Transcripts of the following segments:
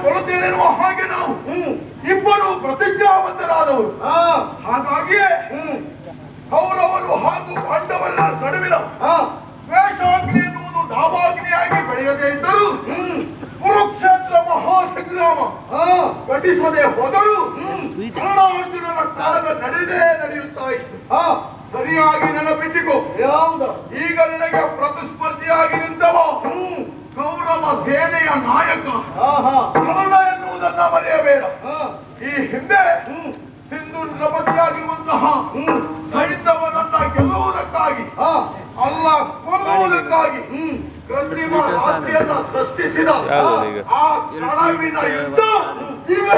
ಕೊಡುತ್ತೇನೆನ್ನುವ ಹಾಗೆ ನಾವು ಇಬ್ಬರು ಪ್ರತಿಜ್ಞಾಬದ್ಧರಾದವರು. ಹಾಗಾಗಿಯೇ ಕೌರವರು ಹಾಗೂ ಪಾಂಡವರ ನಡುವಿನ ದ್ವೇಷಾಗ್ನಿ ಎನ್ನುವುದು ದಾವಾಗ್ನಿಯಾಗಿ ಬೆಳೆಯದೇ ಇದ್ದರೂ ಕುರುಕ್ಷೇತ್ರ ಮಹಾಸಂಗ್ರಾಮ ಘಟಿಸದೆ ಹೋದರೂ ಕರ್ಣಾರ್ಜುನರ ಕಾಲದ ನಡೆಯುತ್ತಾ ಇತ್ತು. ಸರಿಯಾಗಿ ನೆನಪಿಟ್ಟಿಕೋ, ಈಗ ನಿನಗೆ ಪ್ರತಿಸ್ಪರ್ಧಿಯಾಗಿ ನಿಂತವ ಕೌರವ ಸೇನೆಯ ನಾಯಕ ಕರ್ಣ ಎನ್ನುವುದನ್ನ ಮರೆಯಬೇಡ. ಈ ಹಿಂದೆ ಸಿಂಧು ನೃಪತಿಯಾಗಿರುವಂತಹ ಸೈಂಧವನನ್ನ ಗೆಲ್ಲುವುದಕ್ಕಾಗಿ ಅಲ್ಲ ಕೊಲ್ಲುವುದಕ್ಕಾಗಿ ಕೃತ್ರಿಮ ರಾತ್ರಿಯನ್ನ ಸೃಷ್ಟಿಸಿದ ಆ ಕಳವಿನ ಯುದ್ಧ ಈಗ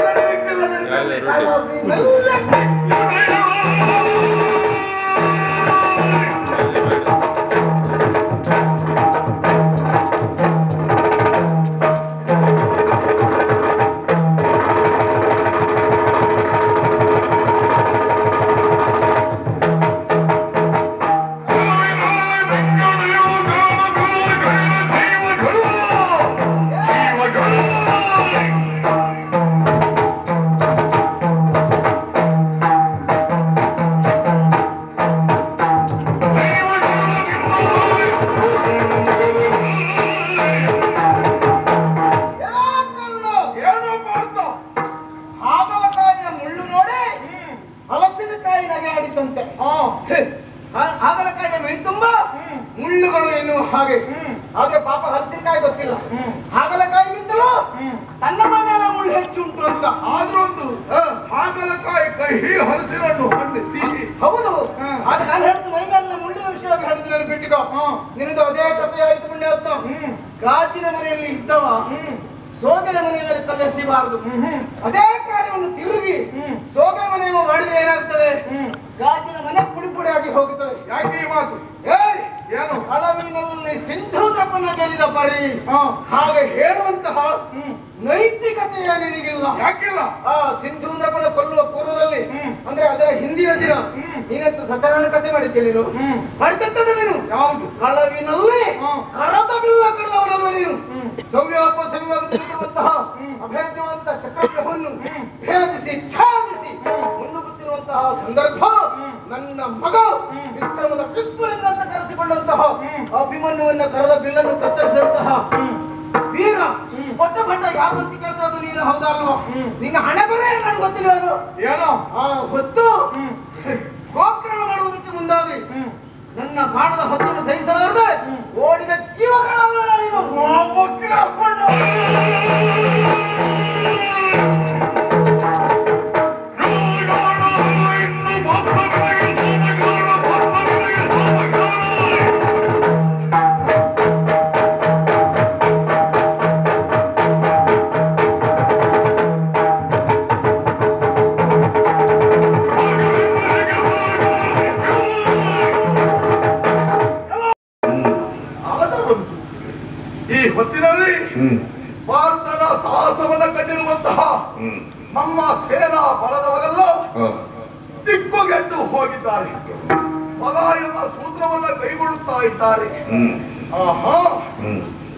ಹಾಗಲಕಾಯಿಯ ಮೈ ತುಂಬಾ ಮುಳ್ಳುಗಳು ಎನ್ನುವ ಹಾಗೆ. ಆದ್ರೆ ಪಾಪ ಹಲಸಿನಕಾಯಿ ಗೊತ್ತಿಲ್ಲ, ಹಾಗಲಕಾಯಿಗಿಂತಲೂ ತನ್ನ ಮೇಲೆ ಮುಳ್ಳು ಹೆಚ್ಚು ಉಂಟು ಅಂತ. ಆದ್ರೂ ಒಂದು ಹಾಗಲಕಾಯಿ ಕಹಿ ಹಲಸಿನಣ್ಣು ಹಣ್ಣು ಸಿಹಿ ಹೌದು. ಆದ್ರೆ ನಾನು ಹೇಳ್ತು ಮೈ ಮೇಲೆ ಮುಳ್ಳಿನ ವಿಷಯವಾಗಿ ಹೇಳಿದ್ರೆ ನೆನಪಿಟ್ಟಿಕೋ, ನಿನ್ನದು ಅದೇ ತಪ್ಪೆ ಆಯ್ತು ಪುಣ್ಯ ಹೊತ್ತ. ಗಾಜಿನ ಮನೆಯಲ್ಲಿ ಇದ್ದವ ಸೋಗೆಯ ಮನೆಯ ಮೇಲೆ ಕಲ್ಲೆಸಿಬಾರದು. ಅದೇ ಕಾರ್ಯವನ್ನು ತಿರುಗಿ ಸೋಗೆ ಮನೆಯನ್ನು ಮಾಡಿದ್ರೆ ಏನಾಗ್ತದೆ? ಗಾಜಿನ ಮನೆ ಪುಡಿ ಪುಡಿ ಆಗಿ ಹೋಗುತ್ತದೆ. ಯಾಕೆ ಈ ಮಾತು? ಏನು ಹಳವಿನಲ್ಲಿ ಸಿಂಧೂದ್ರಪ್ಪನ ಗೆಲ್ಲಿದ ಪರಿ ಹಾಗೆ ಹೇಳುವಂತಹ ನೈತಿಕತೆಯ ನಿನಗಿಲ್ಲ. ಯಾಕಿಲ್ಲ? ಸಿಂಧೂದ್ರಪ್ಪನ ಕೊಲ್ಲುವ ಪೂರ್ವದಲ್ಲಿ ಅಂದ್ರೆ ಅದರ ಹಿಂದಿನ ದಿನ ನೀನಂತೂ ಸತ್ಯನಾರಾಯಣ ಕಥೆ ಮಾಡಿದ್ದೆ. ನೀನು ಮಾಡಿದಂತದ್ದು ನೀನು ಯಾವುದು? ಕಳವಿನಲ್ಲಿ ಕರದ ಬಿಲ್ಲ ಕಡದವನಲ್ಲ ನೀನು. ಸವ್ಯೋಪಸವ್ಯವಾಗುತ್ತಿರುವಂತಹ ಅಭೇದ್ಯವಂತ ಚಕ್ರವ್ಯೂಹವನ್ನು ಭೇದಿಸಿ ಛೇದಿಸಿ ಮುನ್ನುಗ್ಗುತ್ತಿರುವಂತಹ ಸಂದರ್ಭ ನನ್ನ ಮಗ ವಿಕ್ರಮದ ವಿಸ್ಮರಿಂದ ಅಂತ ಕರೆಸಿಕೊಂಡಂತಹ ಅಭಿಮನ್ಯುವನ್ನ ಕರದ ಬಿಲ್ಲನ್ನು ಕತ್ತರಿಸಿದಂತಹ ವೀರ ಪೊಟ್ಟ ಭಟ್ಟ ಯಾರು ಅಂತ ಕೇಳ್ತಾ ಅದು ನೀನು ಹೌದಲ್ವ? ನಿನ್ನ ಹಣೆ ಬರೇ ನನ್ಗೆ ಗೊತ್ತಿಲ್ಲ. ಏನೋ ಹೊತ್ತು ಗೋಕರ್ಣ ಮಾಡುವುದಕ್ಕೆ ಮುಂದಾದ್ರಿ ನನ್ನ ಬಾಣದ ಹೊತ್ತನ್ನು ಸಹಿಸಲಾರದೆ ಓಡಿದ ಜೀವಗಳನ್ನು ಭಾರತದ ಸಾಹಸವನ್ನ ಕಂಡಿರುವಂತಹ ನಮ್ಮ ಸೇನಾ ಬಲದವರೆಲ್ಲ ದಿಕ್ಕುಗೆಟ್ಟು ಹೋಗಿದ್ದಾರೆ. ಪಲಾಯನ ಸೂತ್ರವನ್ನ ಕೈಗೊಳ್ಳುತ್ತಾ ಇದ್ದಾರೆ.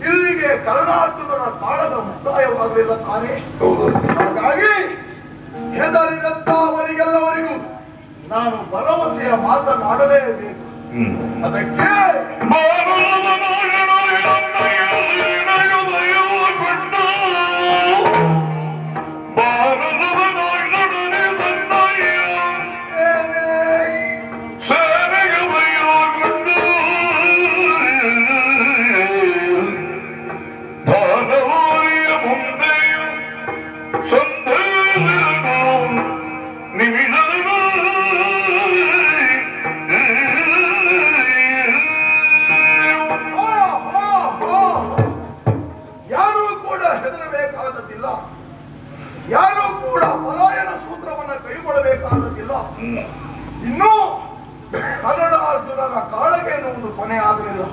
ಇಲ್ಲಿಗೆ ಕರ್ಣಾರ್ಜುನರ ಕಾಳದ ಮುಕ್ತಾಯವಾಗಲಿಲ್ಲ ತಾನೇ. ಹಾಗಾಗಿ ಹೆದರಿದಂತ ಅವರಿಗೆಲ್ಲವರಿಗೂ ನಾನು ಭರವಸೆಯ ಮಾತನಾಡಲೇಬೇಕು. ಅದಕ್ಕೆ ಯಾರೂ ಕೂಡ ಪಲಾಯನ ಸೂತ್ರವನ್ನ ಕೈಗೊಳ್ಳಬೇಕಾದದ್ದಿಲ್ಲ. ಇನ್ನೂ ಕನ್ನಡಾರ್ಜುನರ ಕಾಳಗೆ ಎನ್ನುವುದು ಕೊನೆ ಆಗಲಿಲ್ಲ,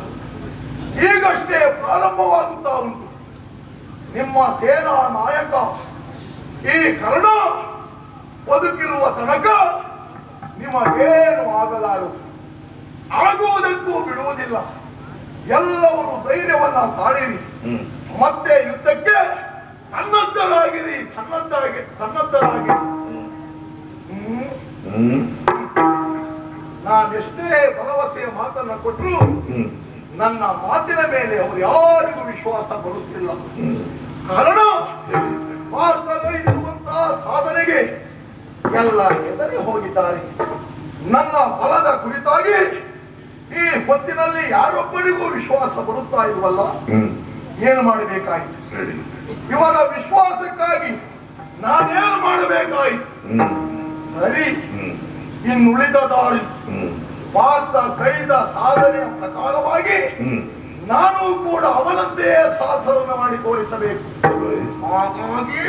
ಈಗಷ್ಟೇ ಪ್ರಾರಂಭವಾಗುತ್ತಾ ಉಂಟು. ನಿಮ್ಮ ಸೇನಾ ನಾಯಕ ಈ ಕರ್ಣ ಬದುಕಿರುವ ತನಕ ನಿಮಗೇನು ಆಗಲಾರದು, ಆಗುವುದಕ್ಕೂ ಬಿಡುವುದಿಲ್ಲ. ಎಲ್ಲವರು ಧೈರ್ಯವನ್ನ ತಾಳಿರಿ, ಮತ್ತೆ ಯುದ್ಧಕ್ಕೆ ಸನ್ನದ್ಧ ಸನ್ನದ್ಧರಾಗಿರಿ ಸನ್ನದ್ಧರಾಗಿರಿ. ನಾನೆಷ್ಟೇ ಭರವಸೆಯ ಮಾತನ್ನ ಕೊಟ್ಟರು ನನ್ನ ಮಾತಿನ ಮೇಲೆ ಅವರು ಯಾರಿಗೂ ವಿಶ್ವಾಸ ಬರುತ್ತಿಲ್ಲ. ಕಾರಣ ಭಾರತದಲ್ಲಿರುವಂತಹ ಸಾಧನೆಗೆ ಎಲ್ಲ ಹೆದರಿ ಹೋಗಿದ್ದಾರೆ. ನನ್ನ ಬಲದ ಕುರಿತಾಗಿ ಈ ಹೊತ್ತಿನಲ್ಲಿ ಯಾರೊಬ್ಬರಿಗೂ ವಿಶ್ವಾಸ ಬರುತ್ತಾ ಇಲ್ವಲ್ಲ. ಏನು ಮಾಡಬೇಕಾಯಿತು? ಇವರ ವಿಶ್ವಾಸಕ್ಕಾಗಿ ನಾನೇನು ಮಾಡಬೇಕಾಯಿತು? ಸರಿ, ಇನ್ನುಳಿದ ದಾರಿ ಭಾರತ ಕೈದ ಸಾಧನೆಯ ಪ್ರಕಾರವಾಗಿ ನಾನು ಕೂಡ ಅವನಂತೆಯೇ ಸಾಹಸವನ್ನು ಮಾಡಿ ತೋರಿಸಬೇಕು. ಹಾಗಾಗಿ